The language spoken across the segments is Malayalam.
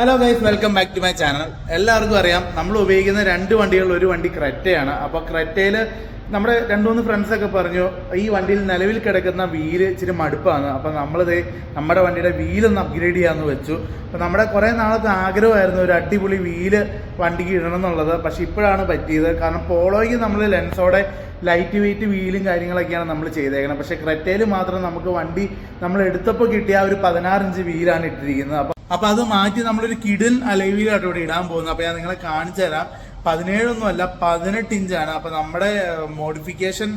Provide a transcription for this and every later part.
Hello guys, welcome back to my channel. എല്ലാവർക്കും അറിയാം, നമ്മൾ ഉപയോഗിക്കുന്ന രണ്ട് വണ്ടികളിൽ ഒരു വണ്ടി ക്രെറ്റയാണ്. അപ്പോൾ ക്രെറ്റയിൽ നമ്മുടെ രണ്ട് മൂന്ന് ഫ്രണ്ട്സൊക്കെ പറഞ്ഞു ഈ വണ്ടിയിൽ നിലവിൽ കിടക്കുന്ന വീല് ഇച്ചിരി മടുപ്പാണ്. അപ്പോൾ നമ്മളിത് നമ്മുടെ വണ്ടിയുടെ വീലൊന്ന് അപ്ഗ്രേഡ് ചെയ്യാമെന്ന് വെച്ചു. അപ്പോൾ നമ്മുടെ കുറേ നാളത്തെ ആഗ്രഹമായിരുന്നു ഒരു അടിപൊളി വീല് വണ്ടിക്ക് ഇടണം എന്നുള്ളത്. പക്ഷേ ഇപ്പോഴാണ് പറ്റിയത്. കാരണം പോളോയ്ക്ക് നമ്മൾ ലെൻസോടെ ലൈറ്റ് വെയിറ്റ് വീലും കാര്യങ്ങളൊക്കെയാണ് നമ്മൾ ചെയ്തേക്കുന്നത്. പക്ഷേ ക്രെറ്റയിൽ മാത്രം നമുക്ക് വണ്ടി നമ്മൾ എടുത്തപ്പോൾ കിട്ടിയ ഒരു 16 ഇഞ്ച് വീലാണ് ഇട്ടിരിക്കുന്നത്. അപ്പോൾ അത് മാറ്റി നമ്മളൊരു കിഡിൽ അലൈവിയിലായിട്ട് ഇവിടെ ഇടാൻ പോകുന്നത്. അപ്പോൾ ഞാൻ നിങ്ങളെ കാണിച്ചു തരാം. 17 18 ഇഞ്ചാണ്. അപ്പോൾ നമ്മുടെ മോഡിഫിക്കേഷൻ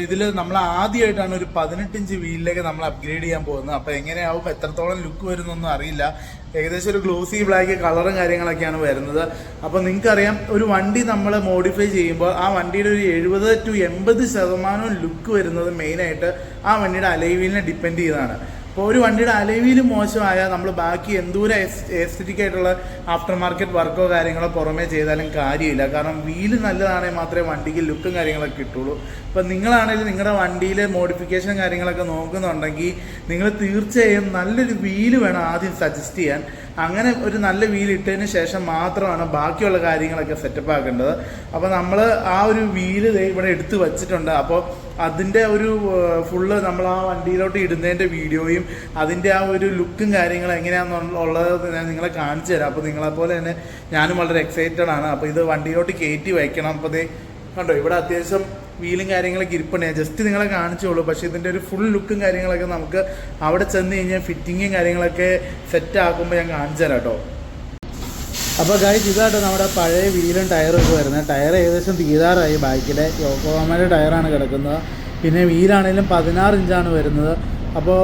ഇതിൽ നമ്മൾ ആദ്യമായിട്ടാണ് ഒരു 18 ഇഞ്ച് വീലിലേക്ക് നമ്മൾ അപ്ഗ്രേഡ് ചെയ്യാൻ പോകുന്നത്. അപ്പോൾ എങ്ങനെയാവും, എത്രത്തോളം ലുക്ക് വരുന്നൊന്നും അറിയില്ല. ഏകദേശം ഒരു ഗ്ലോസി ബ്ലാക്ക് കളറും കാര്യങ്ങളൊക്കെയാണ് വരുന്നത്. അപ്പോൾ നിങ്ങൾക്കറിയാം, ഒരു വണ്ടി നമ്മൾ മോഡിഫൈ ചെയ്യുമ്പോൾ ആ വണ്ടിയുടെ ഒരു 70 to 80% ലുക്ക് വരുന്നത് മെയിനായിട്ട് ആ വണ്ടിയുടെ അലൈവീലിനെ ഡിപ്പെൻഡ് ചെയ്താണ്. അപ്പോൾ ഒരു വണ്ടിയുടെ അലൈവീൽ മോശമായാൽ നമ്മൾ ബാക്കി എന്തോരം എസ്തെറ്റിക് ആയിട്ടുള്ള ആഫ്റ്റർ മാർക്കറ്റ് വർക്കോ കാര്യങ്ങളോ പുറമേ ചെയ്താലും കാര്യമില്ല. കാരണം വീല് നല്ലതാണെങ്കിൽ മാത്രമേ വണ്ടിക്ക് ലുക്കും കാര്യങ്ങളൊക്കെ കിട്ടുള്ളൂ. ഇപ്പം നിങ്ങളാണെങ്കിലും നിങ്ങളുടെ വണ്ടിയിൽ മോഡിഫിക്കേഷൻ കാര്യങ്ങളൊക്കെ നോക്കുന്നുണ്ടെങ്കിൽ നിങ്ങൾ തീർച്ചയായും നല്ലൊരു വീല് വേണം ആദ്യം സജസ്റ്റ് ചെയ്യാൻ. അങ്ങനെ ഒരു നല്ല വീൽ ഇട്ടതിന് ശേഷം മാത്രമാണ് ബാക്കിയുള്ള കാര്യങ്ങളൊക്കെ സെറ്റപ്പ് ആക്കേണ്ടത്. അപ്പോൾ നമ്മൾ ആ ഒരു വീല് ഇവിടെ എടുത്ത് വച്ചിട്ടുണ്ട്. അപ്പോൾ അതിൻ്റെ ഒരു ഫുള്ള് നമ്മൾ ആ വണ്ടിയിലോട്ട് ഇടുന്നതിൻ്റെ വീഡിയോയും അതിൻ്റെ ആ ഒരു ലുക്കും കാര്യങ്ങളും എങ്ങനെയാണെന്നുള്ളത് ഞാൻ നിങ്ങളെ കാണിച്ചു തരാം. അപ്പോൾ നിങ്ങളെപ്പോലെ തന്നെ ഞാനും വളരെ എക്സൈറ്റഡ് ആണ്. അപ്പോൾ ഇത് വണ്ടിയിലോട്ട് കയറ്റി വയ്ക്കണം. അപ്പോൾ ഇത് കണ്ടോ, ഇവിടെ അത്യാവശ്യം വീലും കാര്യങ്ങളൊക്കെ ഇരിപ്പുണ്ട്. ഞാൻ ജസ്റ്റ് നിങ്ങളെ കാണിച്ചോളൂ. പക്ഷേ ഇതിൻ്റെ ഒരു ഫുൾ ലുക്കും കാര്യങ്ങളൊക്കെ നമുക്ക് അവിടെ ചെന്ന് കഴിഞ്ഞാൽ ഫിറ്റിങ്ങും കാര്യങ്ങളൊക്കെ സെറ്റ് ആക്കുമ്പോൾ ഞാൻ കാണിച്ചു തരാം കേട്ടോ. അപ്പോൾ ഗൈസ്, ഇതാട്ടോ നമ്മുടെ പഴയ വീലും ടയറും ഒക്കെ വരുന്നത്. ടയർ ഏകദേശം തീരാറായി. ബാക്കിലെ യോക്കോഹാമയുടെ ടയറാണ് കിടക്കുന്നത്. പിന്നെ വീലാണെങ്കിലും 16 ഇഞ്ചാണ് വരുന്നത്. അപ്പോൾ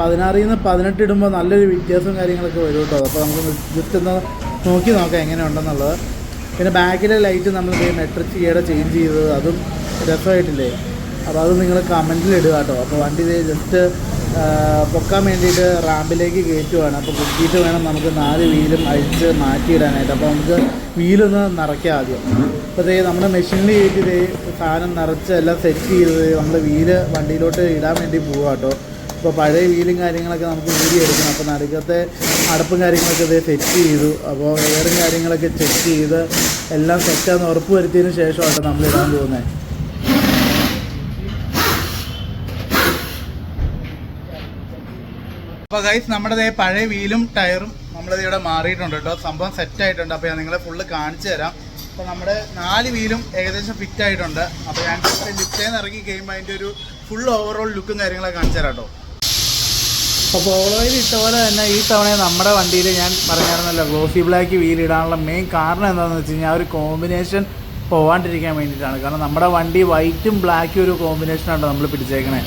16 നിന്ന് 18 ഇടുമ്പോൾ നല്ലൊരു വ്യത്യാസവും കാര്യങ്ങളൊക്കെ വരും കേട്ടോ. അപ്പോൾ നമുക്ക് ജസ്റ്റ് ഒന്ന് നോക്കി നോക്കാം എങ്ങനെയുണ്ടെന്നുള്ളത്. പിന്നെ ബാക്കിലെ ലൈറ്റ് നമ്മൾ മെട്രിക് ഈയിടെ ചേഞ്ച് ചെയ്തത്, അതും രസമായിട്ടില്ലേ. അപ്പോൾ അത് നിങ്ങൾ കമൻറ്റിൽ ഇടുക കേട്ടോ. അപ്പോൾ വണ്ടി ജസ്റ്റ് പൊക്കാൻ വേണ്ടിയിട്ട് റാമ്പിലേക്ക് കയറ്റുവാണ്. അപ്പോൾ കുത്തിയിട്ട് വേണം നമുക്ക് 4 വീലും അഴിച്ച് മാറ്റിയിടാനായിട്ട്. അപ്പോൾ നമുക്ക് വീലൊന്ന് നിറയ്ക്കാം ആദ്യം. അപ്പോൾ നമ്മുടെ മെഷീനിൽ കയറ്റി സാധനം നിറച്ച് എല്ലാം സെറ്റ് ചെയ്ത് നമ്മൾ വീല് വണ്ടിയിലോട്ട് ഇടാൻ വേണ്ടി പോവുക കേട്ടോ. അപ്പോൾ പഴയ വീലും കാര്യങ്ങളൊക്കെ നമുക്ക് ഊരിയെടുക്കണം. അപ്പോൾ നടുക്കത്തെ അടപ്പും കാര്യങ്ങളൊക്കെ സെറ്റ് ചെയ്തു. അപ്പോൾ എയറും കാര്യങ്ങളൊക്കെ ചെക്ക് ചെയ്ത് എല്ലാം സെറ്റാന്ന് ഉറപ്പ് വരുത്തിയതിന് ശേഷമാണ് നമ്മൾ ഇടാൻ പോകുന്നത്. അപ്പോൾ ഗൈസ്, നമ്മുടെ പഴയ വീലും ടയറും നമ്മളിത് ഇവിടെ മാറിയിട്ടുണ്ട് കേട്ടോ. സംഭവം സെറ്റായിട്ടുണ്ട്. അപ്പോൾ ഞാൻ നിങ്ങളെ ഫുള്ള് കാണിച്ചു തരാം. അപ്പോൾ നമ്മുടെ 4 വീലും ഏകദേശം ഫിറ്റ് ആയിട്ടുണ്ട്. അപ്പോൾ ഞാൻ ലിഫ്റ്റിൽ നിന്ന് ഇറങ്ങി കഴിയുമ്പോൾ അതിൻ്റെ ഒരു ഫുൾ ഓവറോൾ ലുക്കും കാര്യങ്ങളൊക്കെ കാണിച്ചു തരാം കേട്ടോ. അപ്പോൾ പോളോയിൽ ഇട്ട പോലെ തന്നെ ഈ തവണ നമ്മുടെ വണ്ടിയിൽ ഞാൻ പറഞ്ഞായിരുന്നല്ലോ ഗ്ലോസി ബ്ലാക്ക് വീലിടാനുള്ള മെയിൻ കാരണം എന്താണെന്ന് വെച്ച് കഴിഞ്ഞാൽ ആ ഒരു കോമ്പിനേഷൻ പോകാണ്ടിരിക്കാൻ വേണ്ടിയിട്ടാണ്. കാരണം നമ്മുടെ വണ്ടി വൈറ്റും ബ്ലാക്കും ഒരു കോമ്പിനേഷനാണ് നമ്മൾ പിടിച്ചേക്കണേ.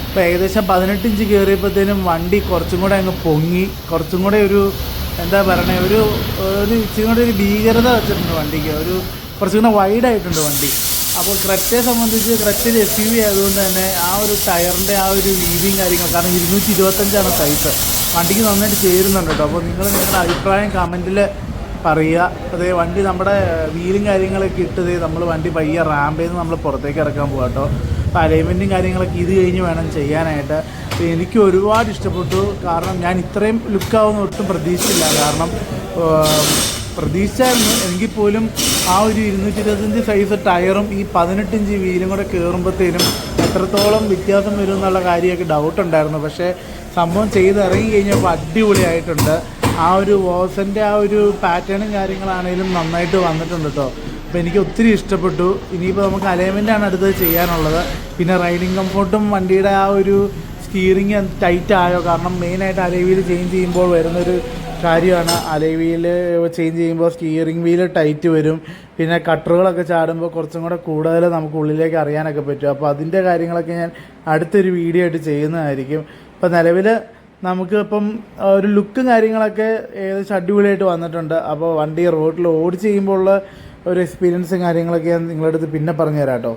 അപ്പോൾ ഏകദേശം 18 ഇഞ്ച് കയറിയപ്പോഴത്തേനും വണ്ടി കുറച്ചും കൂടെ അങ്ങ് പൊങ്ങി, കുറച്ചും കൂടെ ഒരു എന്താ പറയണേ, ഒരു ഇച്ചിരി കൂടെ ഒരു ഭീകരത വെച്ചിട്ടുണ്ട് വണ്ടിക്ക്. കുറച്ചും കൂടെ വൈഡായിട്ടുണ്ട് വണ്ടി. അപ്പോൾ ക്രെറ്റയെ സംബന്ധിച്ച് ക്രെറ്റയിൽ SUV ആയതുകൊണ്ട് തന്നെ ആ ഒരു ടയറിൻ്റെ ആ ഒരു വീതിയും കാര്യങ്ങൾ, കാരണം 225 സൈസ് വണ്ടിക്ക് നന്നായിട്ട് ചേരുന്നുണ്ട് കേട്ടോ. അപ്പോൾ നിങ്ങളുടെ അഭിപ്രായം കമൻറ്റിൽ പറയുക. അതേ വണ്ടി നമ്മുടെ വീലും കാര്യങ്ങളൊക്കെ ഇട്ടത് നമ്മൾ വണ്ടി പയ്യെ റാമ്പിൽ നിന്ന് നമ്മൾ പുറത്തേക്ക് ഇറക്കാൻ പോകാം കേട്ടോ. അപ്പോൾ അലൈൻമെൻറ്റും കാര്യങ്ങളൊക്കെ ഇത് കഴിഞ്ഞ് വേണം ചെയ്യാനായിട്ട്. അപ്പോൾ എനിക്ക് ഒരുപാട് ഇഷ്ടപ്പെട്ടു. കാരണം ഞാൻ ഇത്രയും ലുക്കാവുന്ന ഒട്ടും പ്രതീക്ഷിച്ചില്ല. കാരണം പ്രതീക്ഷിച്ചായിരുന്നു എങ്കിൽ പോലും ആ ഒരു 225 സൈസ് ടയറും ഈ 18 ഇഞ്ച് വീലും കൂടെ കയറുമ്പോഴത്തേനും എത്രത്തോളം വ്യത്യാസം വരും എന്നുള്ള കാര്യമൊക്കെ ഡൗട്ടുണ്ടായിരുന്നു. പക്ഷേ സംഭവം ചെയ്തിറങ്ങി കഴിഞ്ഞപ്പോൾ അടിപൊളിയായിട്ടുണ്ട്. ആ ഒരു വോസൻ്റെ ആ ഒരു പാറ്റേണും കാര്യങ്ങളാണെങ്കിലും നന്നായിട്ട് വന്നിട്ടുണ്ട് കേട്ടോ. അപ്പോൾ എനിക്ക് ഒത്തിരി ഇഷ്ടപ്പെട്ടു. ഇനിയിപ്പോൾ നമുക്ക് അലൈൻമെൻറ്റാണ് അടുത്തത് ചെയ്യാനുള്ളത്. പിന്നെ റൈഡിങ് കംഫോർട്ടും വണ്ടിയുടെ ആ ഒരു സ്റ്റിയറിങ് ടൈറ്റ് ആയോ, കാരണം മെയിനായിട്ട് അലൈവീൽ ചേഞ്ച് ചെയ്യുമ്പോൾ വരുന്നൊരു കാര്യമാണ്. അലൈവീൽ ചേഞ്ച് ചെയ്യുമ്പോൾ സ്റ്റിയറിംഗ് വീല് ടൈറ്റ് വരും. പിന്നെ കട്ടറുകളൊക്കെ ചാടുമ്പോൾ കുറച്ചും കൂടെ കൂടുതൽ നമുക്ക് ഉള്ളിലേക്ക് അറിയാനൊക്കെ പറ്റും. അപ്പോൾ അതിൻ്റെ കാര്യങ്ങളൊക്കെ ഞാൻ അടുത്തൊരു വീഡിയോ ആയിട്ട് ചെയ്യുന്നതായിരിക്കും. അപ്പോൾ നിലവിൽ നമുക്ക് ഇപ്പം ഒരു ലുക്കും കാര്യങ്ങളൊക്കെ ഏകദേശം അടിപൊളിയായിട്ട് വന്നിട്ടുണ്ട്. അപ്പോൾ വണ്ടി റോഡിൽ ഓടിച്ച് ചെയ്യുമ്പോൾ ഉള്ള ഒരു എക്സ്പീരിയൻസും കാര്യങ്ങളൊക്കെ ഞാൻ നിങ്ങളുടെ അടുത്ത് പിന്നെ പറഞ്ഞു തരാം കേട്ടോ.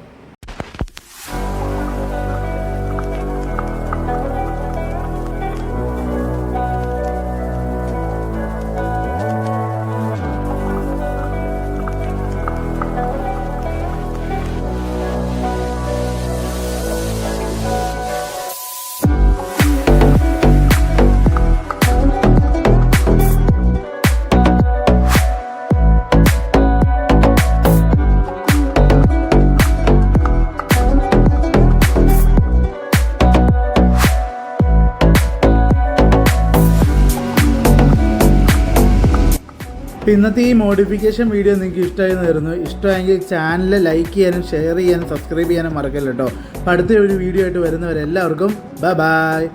അപ്പോൾ ഇന്നത്തെ ഈ മോഡിഫിക്കേഷൻ വീഡിയോ നിങ്ങൾക്ക് ഇഷ്ടമായെന്ന് വരുന്നു. ഇഷ്ടമായെങ്കിൽ ചാനൽ ലൈക്ക് ചെയ്യാനും ഷെയർ ചെയ്യാനും സബ്സ്ക്രൈബ് ചെയ്യാനും മറക്കല്ല കേട്ടോ. അപ്പോൾ അടുത്ത ഒരു വീഡിയോ ആയിട്ട് വരുന്നവരെല്ലാവർക്കും ബൈ.